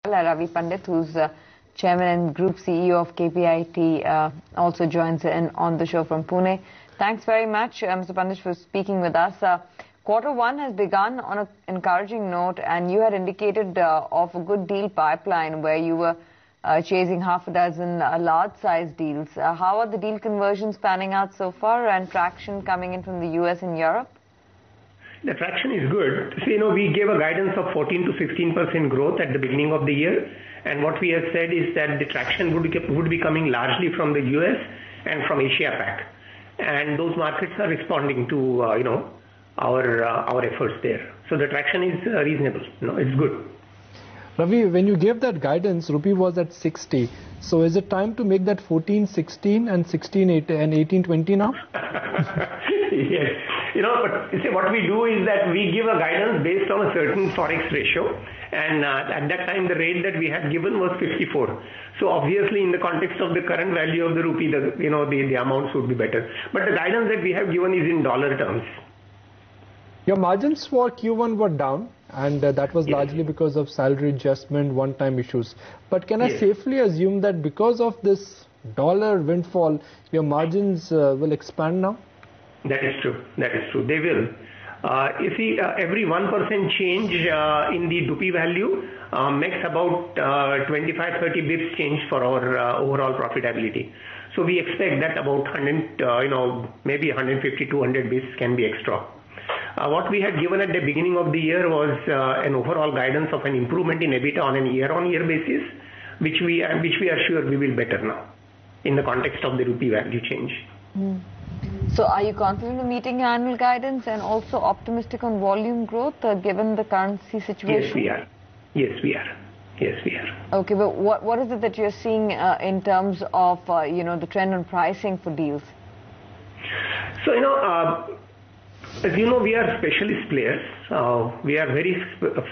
Ravi Pandit, who's Chairman and Group CEO of KPIT, also joins in on the show from Pune. Thanks very much, Mr. Pandit, for speaking with us. Q1 has begun on an encouraging note, and you had indicated of a good deal pipeline where you were chasing half a dozen large-sized deals. How are the deal conversions panning out so far, and traction coming in from the US and Europe? The traction is good. So, we gave a guidance of 14 to 16% growth at the beginning of the year. And what we have said is that the traction would be coming largely from the US and from Asia Pac. And those markets are responding to, our efforts there. So the traction is reasonable. It's good. Ravi, when you gave that guidance, rupee was at 60. So is it time to make that 14.16 and 16.8 and 18.20 now? Yes. But what we do is that we give a guidance based on a certain forex ratio, and at that time the rate that we had given was 54. So obviously, in the context of the current value of the rupee, the amounts would be better. But the guidance that we have given is in dollar terms. Your margins for Q1 were down, and that was largely because of salary adjustment, one-time issues. But can I safely assume that because of this dollar windfall, your margins will expand now? That is true. They will. You see, every 1% change in the rupee value makes about 25-30 bips change for our overall profitability. So we expect that about 100, maybe 150 to 100 bips can be extra. What we had given at the beginning of the year was an overall guidance of an improvement in EBITDA on a year-on-year basis, which we are sure we will better now in the context of the rupee value change. So are you confident of meeting your annual guidance and also optimistic on volume growth given the currency situation? Yes, we are. Okay, but what is it that you're seeing in terms of, the trend on pricing for deals? So, as you know, we are specialist players. We are very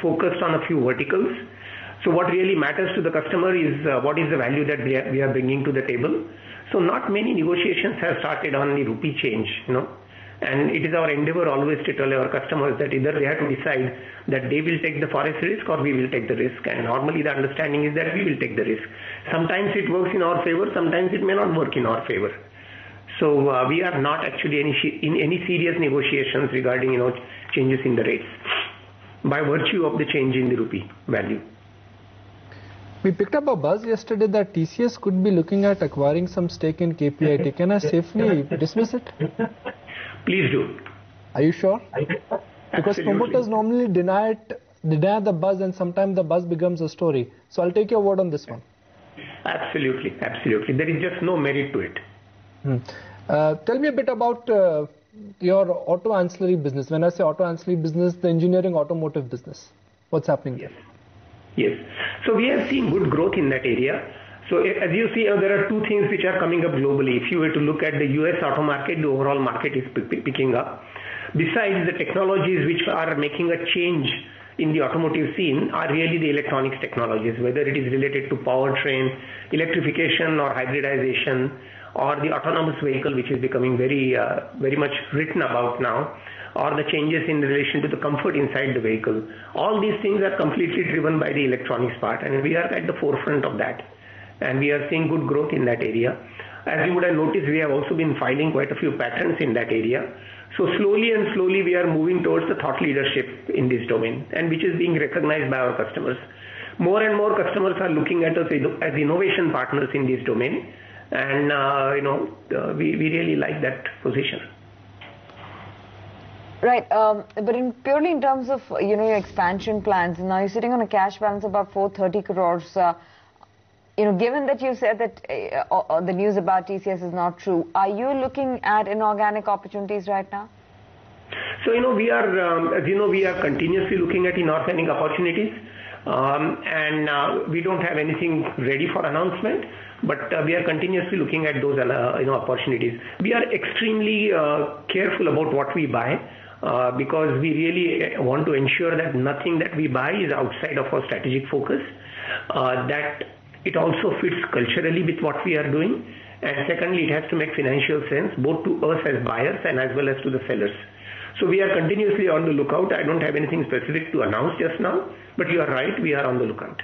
focused on a few verticals. So what really matters to the customer is what is the value that we are bringing to the table. So not many negotiations have started on the rupee change, and it is our endeavor always to tell our customers that either they have to decide that they will take the forex risk or we will take the risk. And normally the understanding is that we will take the risk. Sometimes it works in our favor, sometimes it may not work in our favor. So we are not actually in any serious negotiations regarding changes in the rates by virtue of the change in the rupee value. We picked up a buzz yesterday that TCS could be looking at acquiring some stake in KPIT. Can I safely dismiss it? Please do. Are you sure? Because Absolutely. Promoters normally deny the buzz, and sometimes the buzz becomes a story. So I'll take your word on this one. Absolutely. There is just no merit to it. Tell me a bit about your auto ancillary business. When I say auto ancillary business, the engineering automotive business. What's happening there? Yes. So we have seen good growth in that area. So as you see, there are two things which are coming up globally. If you were to look at the US auto market, the overall market is picking up. Besides, the technologies which are making a change in the automotive scene are really the electronics technologies, whether it is related to powertrain, electrification or hybridization, or the autonomous vehicle, which is becoming very much written about now, or the changes in relation to the comfort inside the vehicle. All these things are completely driven by the electronics part, and we are at the forefront of that. And we are seeing good growth in that area. As you would have noticed, we have also been filing quite a few patents in that area. So slowly we are moving towards the thought leadership in this domain, and which is being recognized by our customers. More and more customers are looking at us as innovation partners in this domain, and we really like that position. Right, but purely in terms of your expansion plans, now you're sitting on a cash balance of about 430 crores. Given that you said that the news about TCS is not true, are you looking at inorganic opportunities right now? So we are, as you know, we are continuously looking at inorganic opportunities, and we don't have anything ready for announcement. But we are continuously looking at those opportunities. We are extremely careful about what we buy. Because we really want to ensure that nothing that we buy is outside of our strategic focus, that it also fits culturally with what we are doing, and secondly, it has to make financial sense both to us as buyers and as well as to the sellers. So we are continuously on the lookout. I don't have anything specific to announce just now, but you are right, we are on the lookout.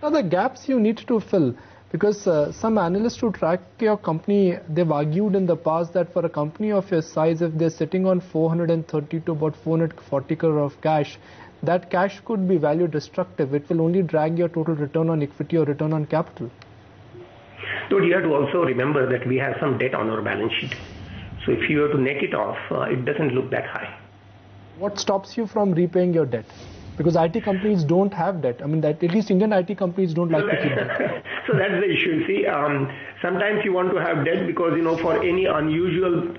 are the gaps you need to fill? Because some analysts who track your company, they've argued in the past that for a company of your size, if they're sitting on 430 to about 440 crore of cash, that cash could be value destructive. It will only drag your total return on equity or return on capital. So you have to also remember that we have some debt on our balance sheet. So if you were to net it off, it doesn't look that high. What stops you from repaying your debt? Because IT companies don't have debt. I mean, that at least Indian IT companies don't like to keep debt. So that's the issue. See, sometimes you want to have debt because, for any unusual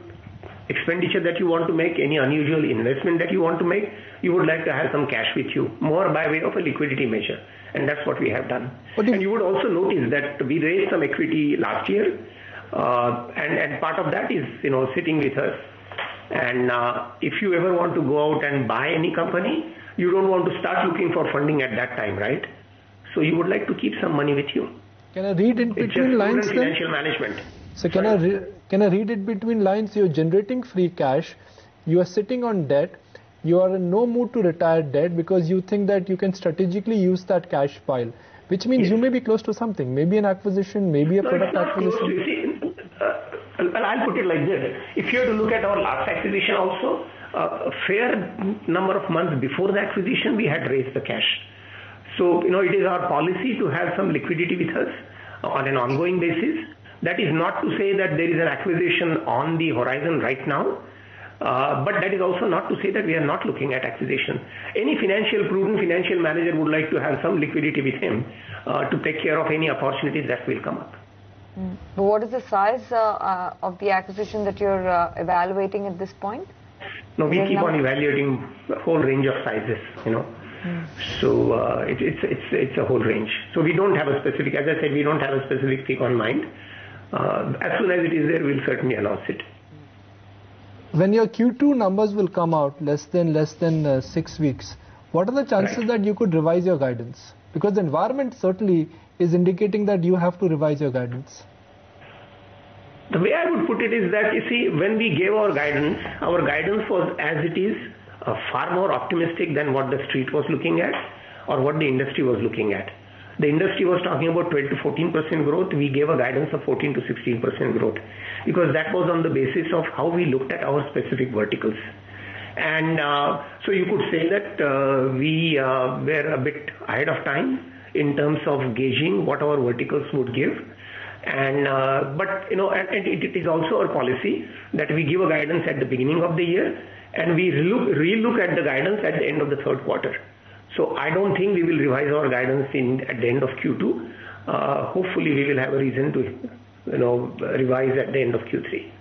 expenditure that you want to make, any unusual investment that you want to make, you would like to have some cash with you, more by way of a liquidity measure. And that's what we have done. And you would also notice that we raised some equity last year, and part of that is, sitting with us. And if you ever want to go out and buy any company, you don't want to start looking for funding at that time, right? So you would like to keep some money with you. Can I read in between lines then? Financial management. So can I read it between lines? You're generating free cash, you are sitting on debt, you are in no mood to retire debt because you think that you can strategically use that cash pile, which means you may be close to something, maybe an acquisition, maybe a product acquisition. I'll put it like this. If you have to look at our last acquisition also, a fair number of months before the acquisition, we had raised the cash. So, it is our policy to have some liquidity with us on an ongoing basis. That is not to say that there is an acquisition on the horizon right now, but that is also not to say that we are not looking at acquisition. Any prudent financial manager would like to have some liquidity with him to take care of any opportunities that will come up. But what is the size of the acquisition that you're evaluating at this point? No, we keep on evaluating a whole range of sizes, So it's a whole range. So we don't have a specific, as I said, we don't have a specific thing on mind. As soon as it is there, we'll certainly announce it. When your Q2 numbers will come out less than 6 weeks, what are the chances that you could revise your guidance? Because the environment certainly is indicating that you have to revise your guidance. The way I would put it is that, when we gave our guidance was as it is far more optimistic than what the street was looking at or what the industry was looking at. The industry was talking about 12 to 14% growth. We gave a guidance of 14 to 16% growth because that was on the basis of how we looked at our specific verticals. And so you could say that we were a bit ahead of time in terms of gauging what our verticals would give. And but it is also our policy that we give a guidance at the beginning of the year and we relook at the guidance at the end of the third quarter. So I don't think we will revise our guidance at the end of Q2. Hopefully we will have a reason to revise at the end of Q3.